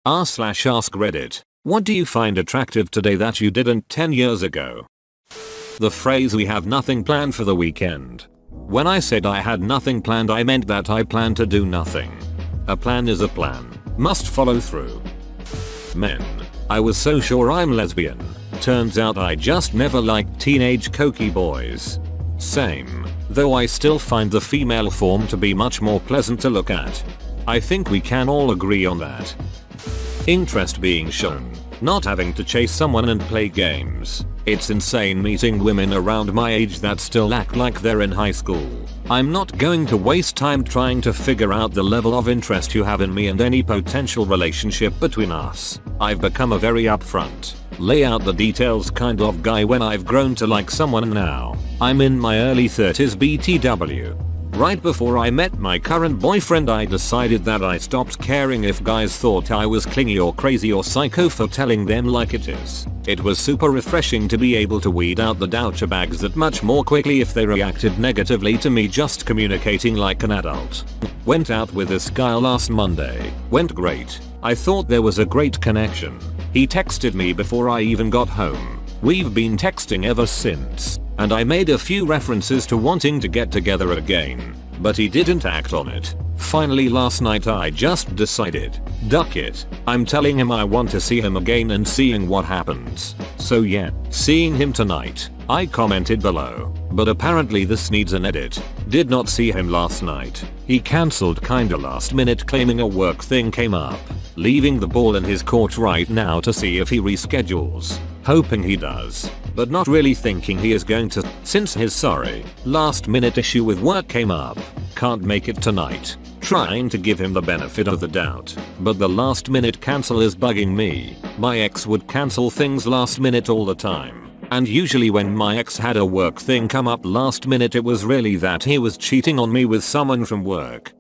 r/AskReddit. What do you find attractive today that you didn't 10 years ago? The phrase "we have nothing planned for the weekend." When I said I had nothing planned, I meant that I plan to do nothing. A plan is a plan. Must follow through. Men. I was so sure I'm lesbian. Turns out I just never liked teenage cokey boys. Same. Though I still find the female form to be much more pleasant to look at. I think we can all agree on that. Interest being shown. Not having to chase someone and play games. It's insane meeting women around my age that still act like they're in high school. I'm not going to waste time trying to figure out the level of interest you have in me and any potential relationship between us. I've become a very upfront, lay out the details kind of guy when I've grown to like someone now. I'm in my early 30s BTW. Right before I met my current boyfriend, I decided that I stopped caring if guys thought I was clingy or crazy or psycho for telling them like it is. It was super refreshing to be able to weed out the douchebags that much more quickly if they reacted negatively to me just communicating like an adult. Went out with this guy last Monday. Went great. I thought there was a great connection. He texted me before I even got home. We've been texting ever since. And I made a few references to wanting to get together again, but he didn't act on it. Finally last night I just decided, duck it. I'm telling him I want to see him again and seeing what happens. So yeah, seeing him tonight. I commented below, but apparently this needs an edit. Did not see him last night. He cancelled kinda last minute claiming a work thing came up. Leaving the ball in his court right now to see if he reschedules. Hoping he does, but not really thinking he is going to since his last minute issue with work came up. Can't make it tonight. Trying to give him the benefit of the doubt, but the last minute cancel is bugging me. My ex would cancel things last minute all the time. And usually when my ex had a work thing come up last minute, it was really that he was cheating on me with someone from work.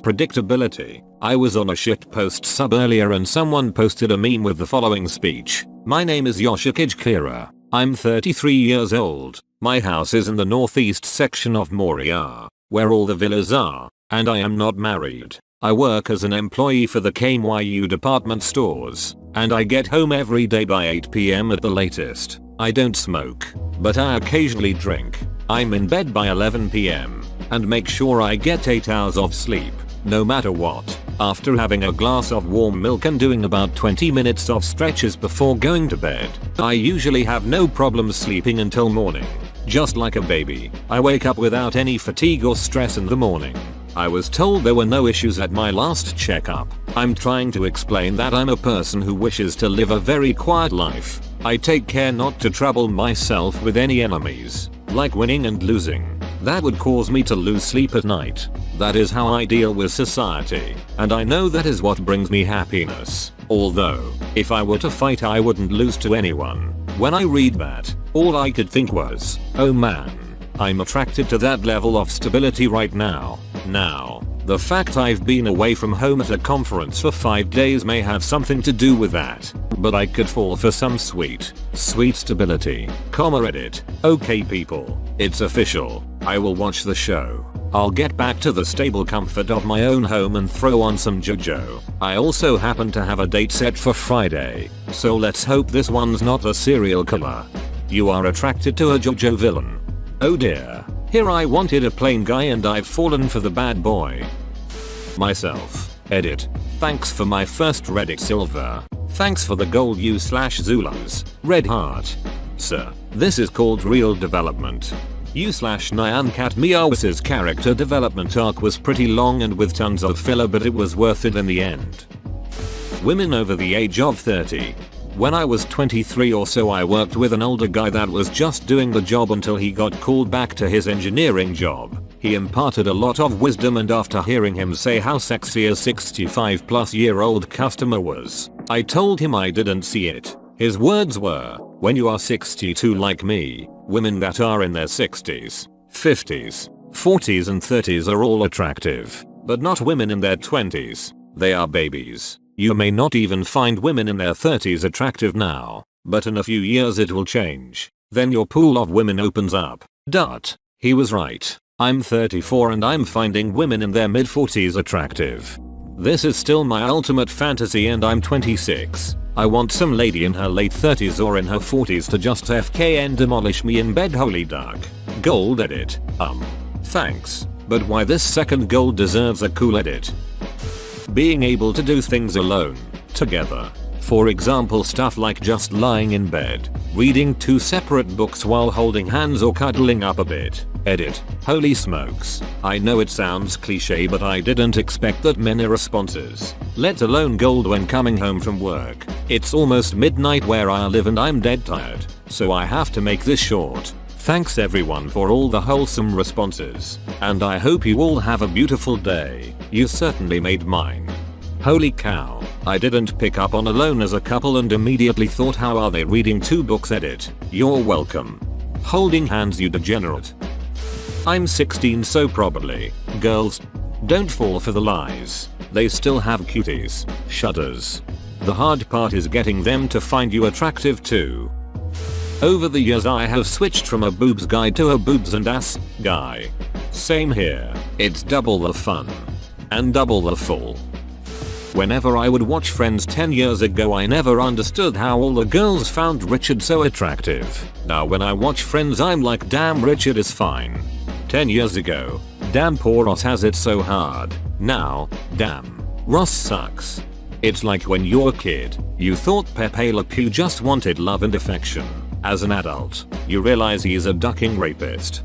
Predictability. I was on a shitpost sub earlier and someone posted a meme with the following speech. My name is Yoshikage Kira. I'm 33 years old. My house is in the northeast section of Moria, where all the villas are, and I am not married. I work as an employee for the KMYU department stores, and I get home every day by 8 PM at the latest. I don't smoke, but I occasionally drink. I'm in bed by 11 PM, and make sure I get 8 hours of sleep. No matter what, after having a glass of warm milk and doing about 20 minutes of stretches before going to bed, I usually have no problems sleeping until morning. Just like a baby, I wake up without any fatigue or stress in the morning. I was told there were no issues at my last checkup. I'm trying to explain that I'm a person who wishes to live a very quiet life. I take care not to trouble myself with any enemies, like winning and losing. That would cause me to lose sleep at night. That is how I deal with society, and I know that is what brings me happiness. Although, if I were to fight I wouldn't lose to anyone. When I read that, all I could think was, oh man, I'm attracted to that level of stability right now. Now, the fact I've been away from home at a conference for 5 days may have something to do with that, but I could fall for some sweet stability. Reddit. Okay people, it's official. I will watch the show. I'll get back to the stable comfort of my own home and throw on some JoJo. I also happen to have a date set for Friday, so let's hope this one's not a serial killer. You are attracted to a JoJo villain. Oh dear. Here I wanted a plain guy and I've fallen for the bad boy. Myself. Edit. Thanks for my first Reddit silver. Thanks for the gold u/Zulus. Red heart. Sir. This is called real development. U/Nyan Cat Meows's character development arc was pretty long and with tons of filler, but it was worth it in the end. Women over the age of 30. When I was 23 or so I worked with an older guy that was just doing the job until he got called back to his engineering job. He imparted a lot of wisdom, and after hearing him say how sexy a 65-plus-year-old customer was, I told him I didn't see it. His words were, when you are 62 like me, women that are in their 60s, 50s, 40s and 30s are all attractive, but not women in their 20s. They are babies. You may not even find women in their 30s attractive now, but in a few years it will change. Then your pool of women opens up. He was right. I'm 34 and I'm finding women in their mid-40s attractive. This is still my ultimate fantasy and I'm 26. I want some lady in her late 30s or in her 40s to just FK and demolish me in bed. Holy duck. Gold edit. Thanks. But why this second gold deserves a cool edit. Being able to do things alone, together. For example, stuff like just lying in bed, reading 2 separate books while holding hands or cuddling up a bit. Edit. Holy smokes. I know it sounds cliche, but I didn't expect that many responses. Let alone gold when coming home from work. It's almost midnight where I live and I'm dead tired, so I have to make this short. Thanks everyone for all the wholesome responses, and I hope you all have a beautiful day. You certainly made mine. Holy cow, I didn't pick up on alone as a couple and immediately thought, how are they reading 2 books? Edit. You're welcome. Holding hands, you degenerate. I'm 16, so probably. Girls, don't fall for the lies. They still have cuties. Shudders. The hard part is getting them to find you attractive too. Over the years I have switched from a boobs guy to a boobs and ass guy. Same here. It's double the fun. And double the full. Whenever I would watch Friends 10 years ago, I never understood how all the girls found Richard so attractive. Now when I watch Friends I'm like, damn, Richard is fine. 10 years ago, damn, poor Ross has it so hard. Now, damn, Ross sucks. It's like when you're a kid, you thought Pepe Le Pew just wanted love and affection. As an adult, you realize he's a ducking rapist.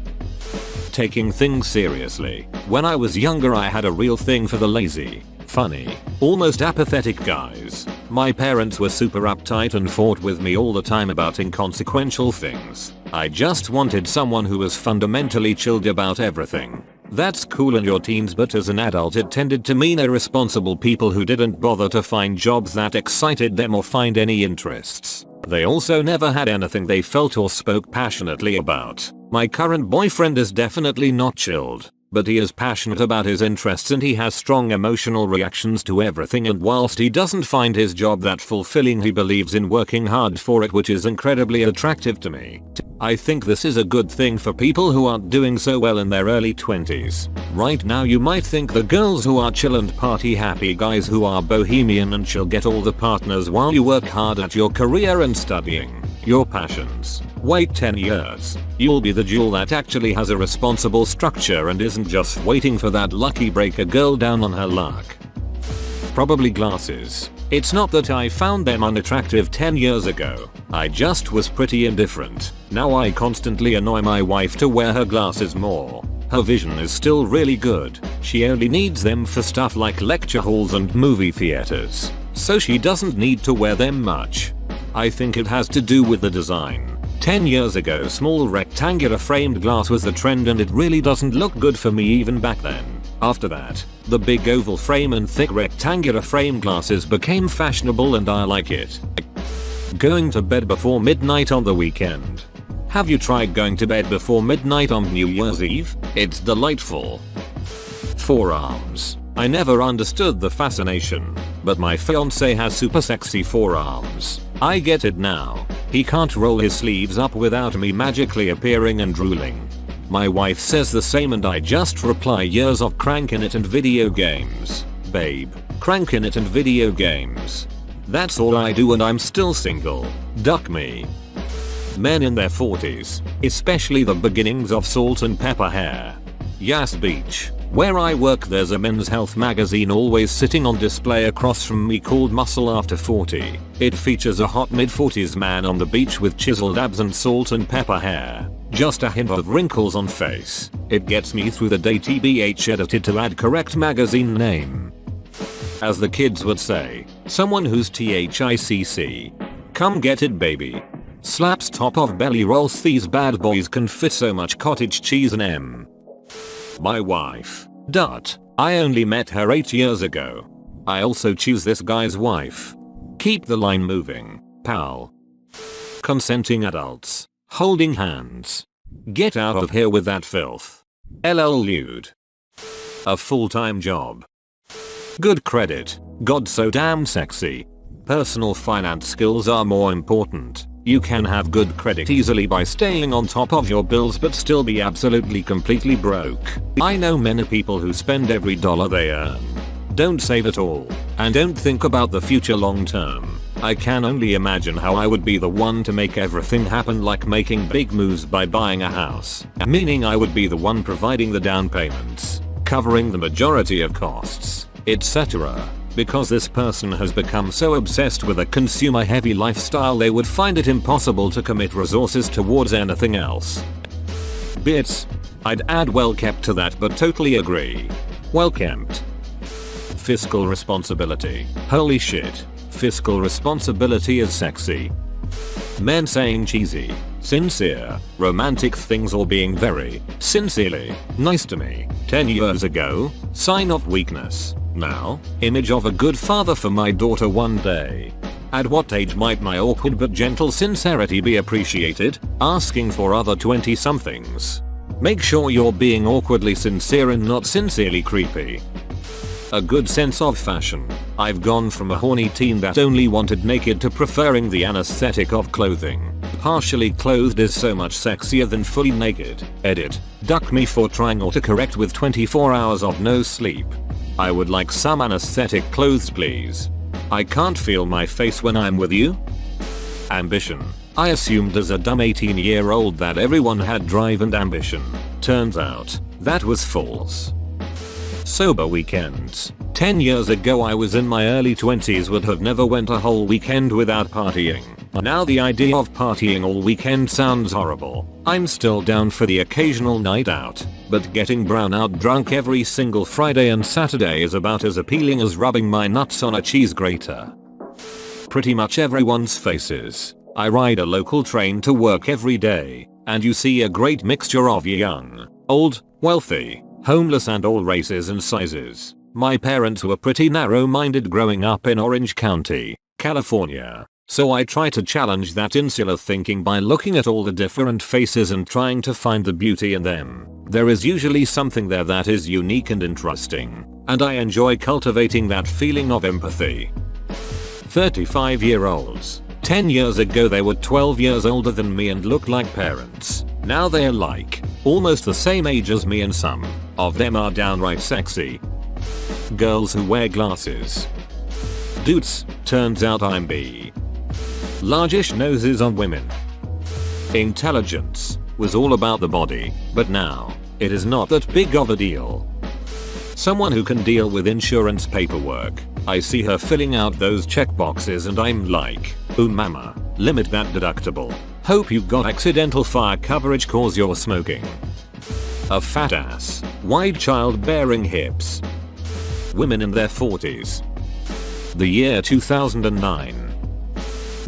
Taking things seriously. When I was younger I had a real thing for the lazy, funny, almost apathetic guys. My parents were super uptight and fought with me all the time about inconsequential things. I just wanted someone who was fundamentally chilled about everything. That's cool in your teens, but as an adult it tended to mean irresponsible people who didn't bother to find jobs that excited them or find any interests. They also never had anything they felt or spoke passionately about. My current boyfriend is definitely not chilled, but he is passionate about his interests and he has strong emotional reactions to everything, and whilst he doesn't find his job that fulfilling, he believes in working hard for it, which is incredibly attractive to me. I think this is a good thing for people who aren't doing so well in their early 20s. Right now you might think the girls who are chill and party happy guys who are bohemian and chill get all the partners while you work hard at your career and studying your passions. Wait 10 years. You'll be the jewel that actually has a responsible structure and isn't just waiting for that lucky break a girl down on her luck. Probably glasses. It's not that I found them unattractive 10 years ago. I just was pretty indifferent. Now I constantly annoy my wife to wear her glasses more. Her vision is still really good. She only needs them for stuff like lecture halls and movie theaters, so she doesn't need to wear them much. I think it has to do with the design. 10 years ago small rectangular framed glass was the trend and it really doesn't look good for me even back then. After that, the big oval frame and thick rectangular frame glasses became fashionable and I like it. Going to bed before midnight on the weekend. Have you tried going to bed before midnight on New Year's Eve? It's delightful. Forearms. I never understood the fascination, but my fiance has super sexy forearms. I get it now. He can't roll his sleeves up without me magically appearing and drooling. My wife says the same and I just reply, years of cranking it and video games. Babe, cranking it and video games. That's all I do and I'm still single. Duck me. Men in their 40s, especially the beginnings of salt and pepper hair. Yas Beach. Where I work there's a men's health magazine always sitting on display across from me called Muscle After 40. It features a hot mid-40s man on the beach with chiseled abs and salt and pepper hair. Just a hint of wrinkles on face. It gets me through the day. TBH edited to add correct magazine name. As the kids would say, someone who's THICC. Come get it baby. Slaps top of belly rolls. These bad boys can fit so much cottage cheese and M. My wife. I only met her 8 years ago. I also choose this guy's wife. Keep the line moving, pal. Consenting adults. Holding hands. Get out of here with that filth. LL lewd. A full-time job. Good credit. God so damn sexy. Personal finance skills are more important. You can have good credit easily by staying on top of your bills but still be absolutely completely broke. I know many people who spend every dollar they earn. don't save at all, and don't think about the future long term. I can only imagine how I would be the one to make everything happen, like making big moves by buying a house, meaning I would be the one providing the down payments, covering the majority of costs, etc. Because this person has become so obsessed with a consumer heavy lifestyle they would find it impossible to commit resources towards anything else. Bits. I'd add well kept to that, but totally agree. Well kept. Fiscal responsibility. Holy shit. Fiscal responsibility is sexy. Men saying cheesy, sincere, romantic things or being very, sincerely, nice to me. 10 years ago, sign of weakness. Now, image of a good father for my daughter one day. At what age might my awkward but gentle sincerity be appreciated? Asking for other 20 somethings. Make sure you're being awkwardly sincere and not sincerely creepy. A good sense of fashion. I've gone from a horny teen that only wanted naked to preferring the anesthetic of clothing. Partially clothed is so much sexier than fully naked. Edit. Duck me for trying autocorrect with 24 hours of no sleep. I would like some anesthetic clothes please. I can't feel my face when I'm with you. Ambition. I assumed as a dumb 18-year-old that everyone had drive and ambition. Turns out, that was false. Sober weekends. 10 years ago I was in my early 20s, would have never went a whole weekend without partying. Now the idea of partying all weekend sounds horrible. I'm still down for the occasional night out, but getting brown out drunk every single Friday and Saturday is about as appealing as rubbing my nuts on a cheese grater. Pretty much everyone's faces. I ride a local train to work every day, and you see a great mixture of young, old, wealthy, homeless and all races and sizes. My parents were pretty narrow-minded growing up in Orange County, California, so I try to challenge that insular thinking by looking at all the different faces and trying to find the beauty in them. There is usually something there that is unique and interesting, and I enjoy cultivating that feeling of empathy. 35-year-olds. 10 years ago they were 12 years older than me and looked like parents. Now they're like, almost the same age as me and some of them are downright sexy. Girls who wear glasses. Dudes, turns out I'm bi. Largish noses on women. Intelligence was all about the body, but now, it is not that big of a deal. Someone who can deal with insurance paperwork. I see her filling out those checkboxes and I'm like, ooh mama, limit that deductible. Hope you got accidental fire coverage cause you're smoking. A fat ass. Wide childbearing hips. Women in their 40s. The year 2009.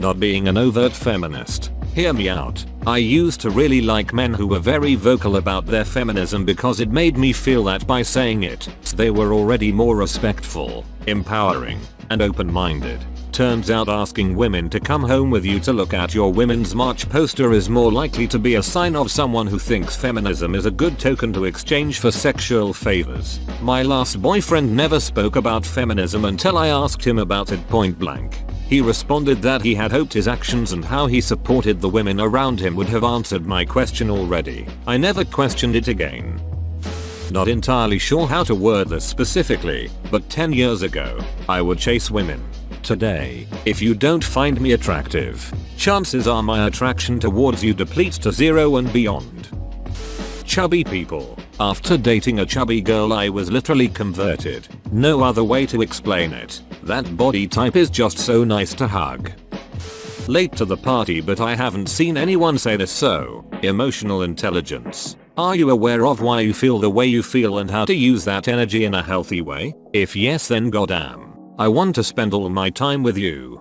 Not being an overt feminist. Hear me out. I used to really like men who were very vocal about their feminism because it made me feel that by saying it, they were already more respectful, empowering, and open-minded. Turns out asking women to come home with you to look at your Women's March poster is more likely to be a sign of someone who thinks feminism is a good token to exchange for sexual favors. My last boyfriend never spoke about feminism until I asked him about it point blank. He responded that he had hoped his actions and how he supported the women around him would have answered my question already. I never questioned it again. Not entirely sure how to word this specifically, but 10 years ago, I would chase women. Today, if you don't find me attractive, chances are my attraction towards you depletes to 0 and beyond. Chubby people. After dating a chubby girl I was literally converted. No other way to explain it. That body type is just so nice to hug. Late to the party but I haven't seen anyone say this so. Emotional intelligence. Are you aware of why you feel the way you feel and how to use that energy in a healthy way? If yes then goddamn, I want to spend all my time with you.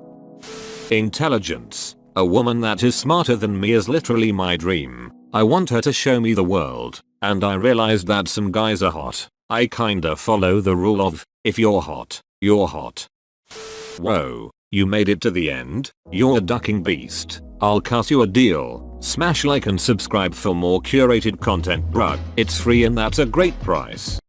Intelligence. A woman that is smarter than me is literally my dream. I want her to show me the world, and I realized that some guys are hot. I kinda follow the rule of, if you're hot, you're hot. Whoa, you made it to the end? You're a ducking beast. I'll cut you a deal. Smash like and subscribe for more curated content bruh. It's free and that's a great price.